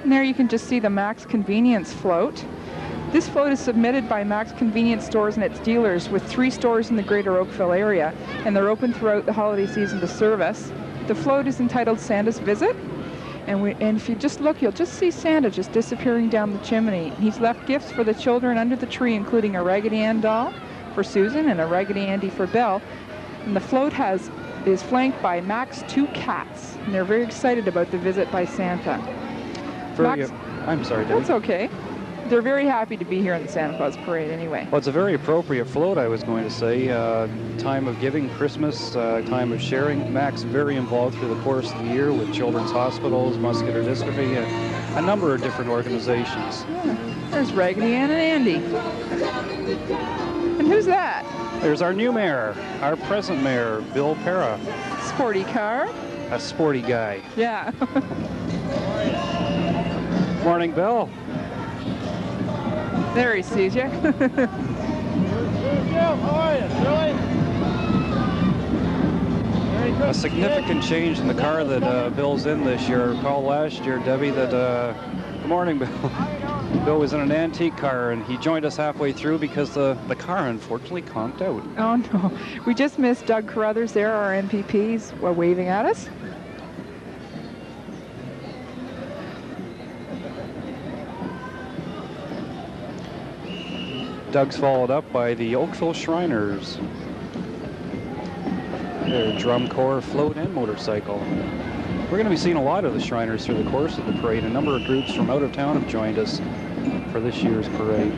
And there you can just see the Max Convenience float. This float is submitted by Max Convenience stores and its dealers with 3 stores in the greater Oakville area, and they're open throughout the holiday season to service. The float is entitled Santa's Visit, and if you just look, you'll just see Santa just disappearing down the chimney. He's left gifts for the children under the tree, including a Raggedy Ann doll for Susan and a Raggedy Andy for Belle. And the float is flanked by Mac's 2 cats, and they're very excited about the visit by Santa. I'm sorry, Debbie. That's okay. They're very happy to be here in the Santa Claus Parade anyway. Well, it's a very appropriate float, I was going to say. Time of giving, Christmas, time of sharing. Mac's very involved through the course of the year with children's hospitals, muscular dystrophy, a number of different organizations. Yeah. There's Raggedy Ann and Andy. And who's that? There's our new mayor, our present mayor, Bill Perras. Sporty car. A sporty guy. Yeah. Morning, Bill. There he sees you. How are you? Really? A significant change in the car that Bill's in this year. Recall last year, Debbie, that... good morning, Bill. Bill was in an antique car, and he joined us halfway through because the car unfortunately conked out. Oh, no. We just missed Doug Carruthers there, our MPPs, waving at us. Doug's followed up by the Oakville Shriners. Their drum corps, float, and motorcycle. We're going to be seeing a lot of the Shriners through the course of the parade. A number of groups from out of town have joined us for this year's parade.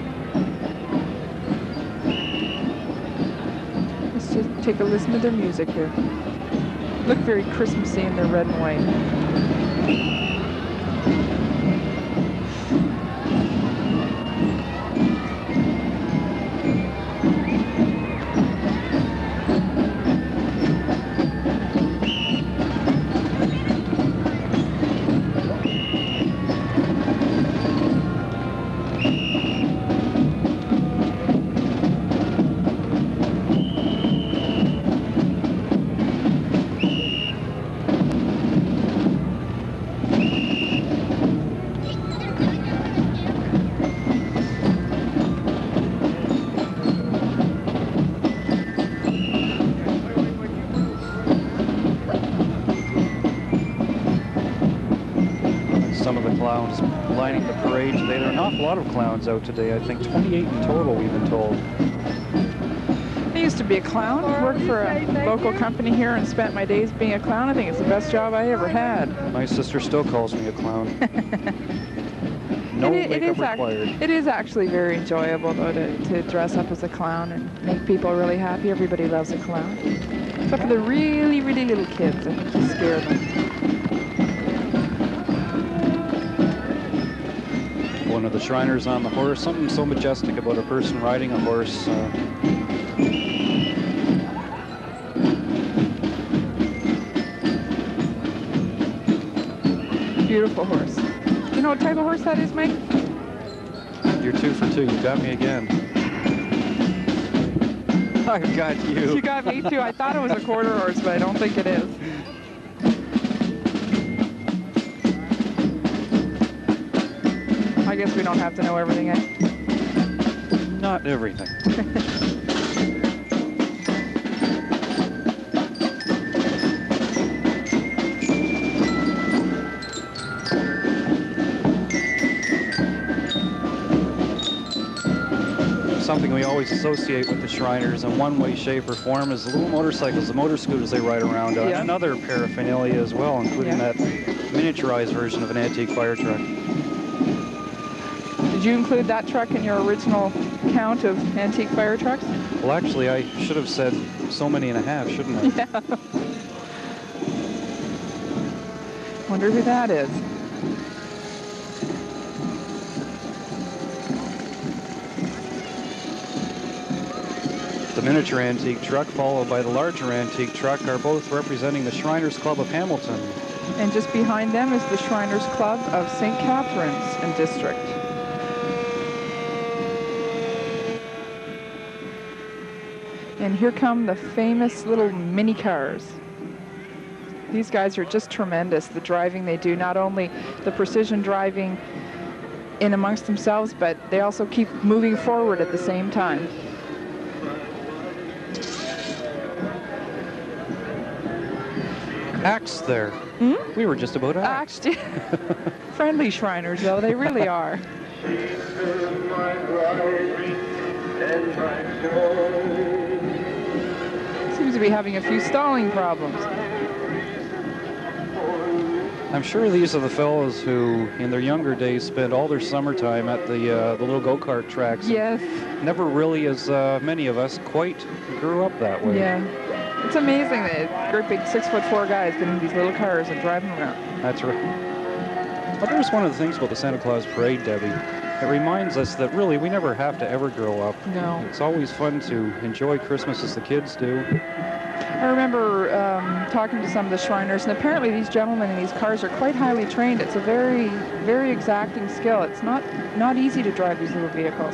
Let's just take a listen to their music here. Look very Christmassy in their red and white. Clowns lining the parade today. There are an awful lot of clowns out today. I think 28 in total, we've been told. I used to be a clown. Worked for a local company here and spent my days being a clown. I think it's the best job I ever had. My sister still calls me a clown. No makeup required. It is actually very enjoyable, though, to dress up as a clown and make people really happy. Everybody loves a clown. Except for the really, really little kids. I think you scare them. One of the Shriners on the horse. Something so majestic about a person riding a horse. Beautiful horse. Do you know what type of horse that is, Mike? You're 2 for 2. You got me again. I got you. You got me too. I thought it was a quarter horse, but I don't think it is. I guess we don't have to know everything, eh? Not everything. Something we always associate with the Shriners in one way, shape, or form is the little motorcycles, the motor scooters they ride around on, and other paraphernalia as well, including that miniaturized version of an antique fire truck. Did you include that truck in your original count of antique fire trucks? Well, actually, I should have said so many and a half, shouldn't I? Yeah. Wonder who that is. The miniature antique truck, followed by the larger antique truck, are both representing the Shriners Club of Hamilton. And just behind them is the Shriners Club of St. Catharines and District. And here come the famous little mini cars. These guys are just tremendous, the driving they do, not only the precision driving in amongst themselves, but they also keep moving forward at the same time. Axed there. Hmm? We were just about axed. Friendly Shriners, though, they really are. Seems to be having a few stalling problems. I'm sure these are the fellows who, in their younger days, spent all their summertime at the little go-kart tracks. Yes. Never really, as many of us, quite grew up that way. Yeah. It's amazing that great big 6'4" guys get in these little cars and drive them around. That's right. Well, there's one of the things about the Santa Claus Parade, Debbie. It reminds us that really we never have to ever grow up. No. It's always fun to enjoy Christmas as the kids do. I remember talking to some of the Shriners, and apparently these gentlemen in these cars are quite highly trained. It's a very, very exacting skill. It's not easy to drive these little vehicles.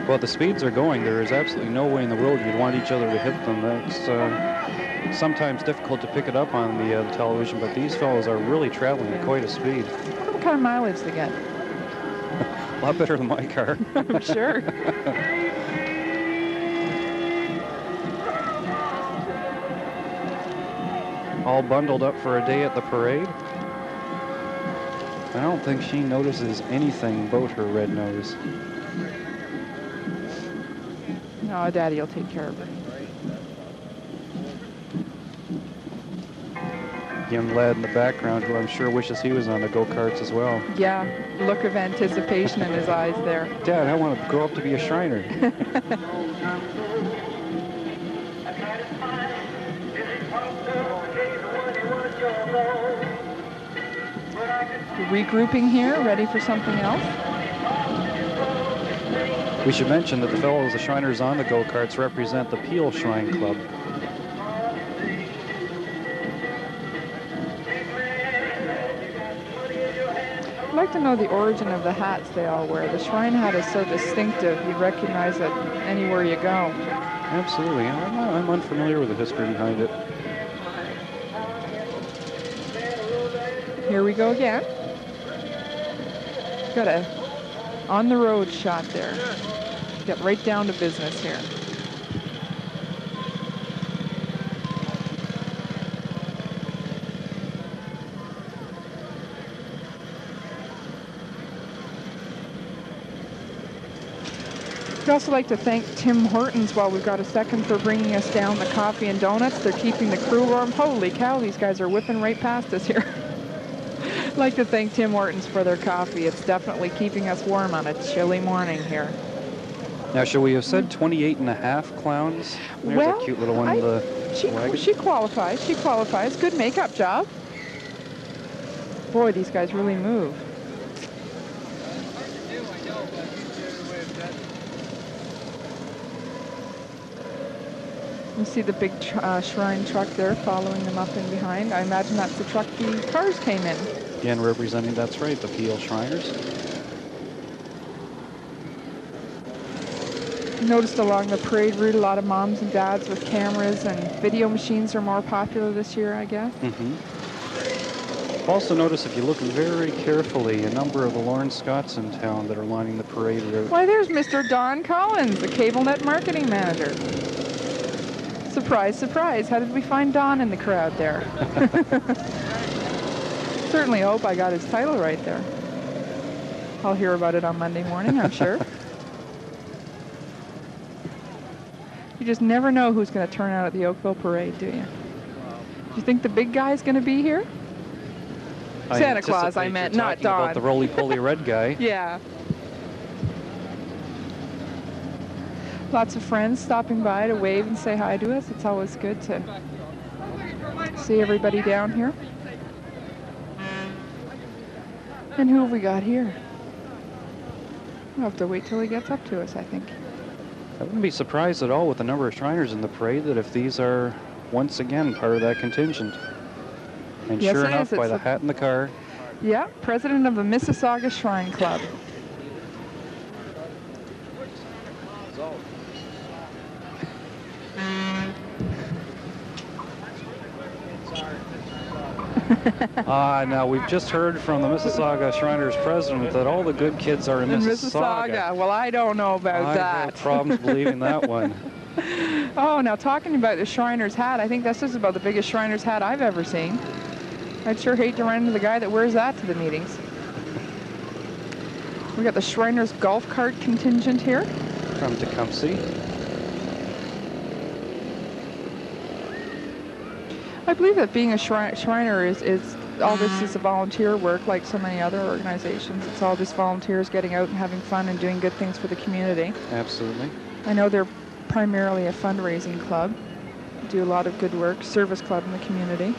Well, the speeds are going. There is absolutely no way in the world you'd want each other to hit them. That's sometimes difficult to pick it up on the television, but these fellows are really traveling at quite a speed. I wonder what kind of mileage they get. A lot better than my car. I'm sure. All bundled up for a day at the parade. I don't think she notices anything about her red nose. No, Daddy will take care of her. Young lad in the background who I'm sure wishes he was on the go-karts as well. Yeah, look of anticipation in his eyes there. Dad, I want to grow up to be a Shriner. Regrouping here, ready for something else. We should mention that the fellows, the Shriners on the go-karts, represent the Peel Shrine Club. I'd like to know the origin of the hats they all wear. The Shrine hat is so distinctive, you'd recognize it anywhere you go. Absolutely. I'm unfamiliar with the history behind it. Here we go again. Got a on-the-road shot there. Get right down to business here. I'd also like to thank Tim Hortons while we've got a second for bringing us down the coffee and donuts. They're keeping the crew warm. Holy cow, these guys are whipping right past us here. I'd like to thank Tim Hortons for their coffee. It's definitely keeping us warm on a chilly morning here. Now, should we have said 28.5 clowns? There's well, a cute little one in the wagon. She qualifies. She qualifies. Good makeup job. Boy, these guys really move. You see the big Shrine truck there following them up and behind. I imagine that's the truck the cars came in. Again, representing, that's right, the Peel Shriners. Noticed along the parade route a lot of moms and dads with cameras, and video machines are more popular this year, I guess. Mm-hmm. Also notice, if you look very carefully, a number of the Lorne Scots in town that are lining the parade route. Why, there's Mr. Don Collins, the CableNet marketing manager. Surprise, surprise. How did we find Don in the crowd there? Certainly hope I got his title right there. I'll hear about it on Monday morning, I'm sure. You just never know who's going to turn out at the Oakville parade, do you? Do you think the big guy's going to be here? Santa Claus, I meant, not Don. About the roly-poly red guy. Yeah. Lots of friends stopping by to wave and say hi to us. It's always good to see everybody down here. And who have we got here? We'll have to wait till he gets up to us, I think. I wouldn't be surprised at all with the number of Shriners in the parade that if these are once again part of that contingent. And yes, sure enough, by the hat in the car. Yeah, president of the Mississauga Shrine Club. Now, we've just heard from the Mississauga Shriners president that all the good kids are in Mississauga. Well, I don't know about that. I have problems believing that one. Oh, now talking about the Shriners hat, I think this is about the biggest Shriners hat I've ever seen. I'd sure hate to run into the guy that wears that to the meetings. We got the Shriners golf cart contingent here. From Tecumseh. I believe that being a Shriner is all this is a volunteer work like so many other organizations. It's all just volunteers getting out and having fun and doing good things for the community. Absolutely. I know they're primarily a fundraising club, do a lot of good work, service club in the community.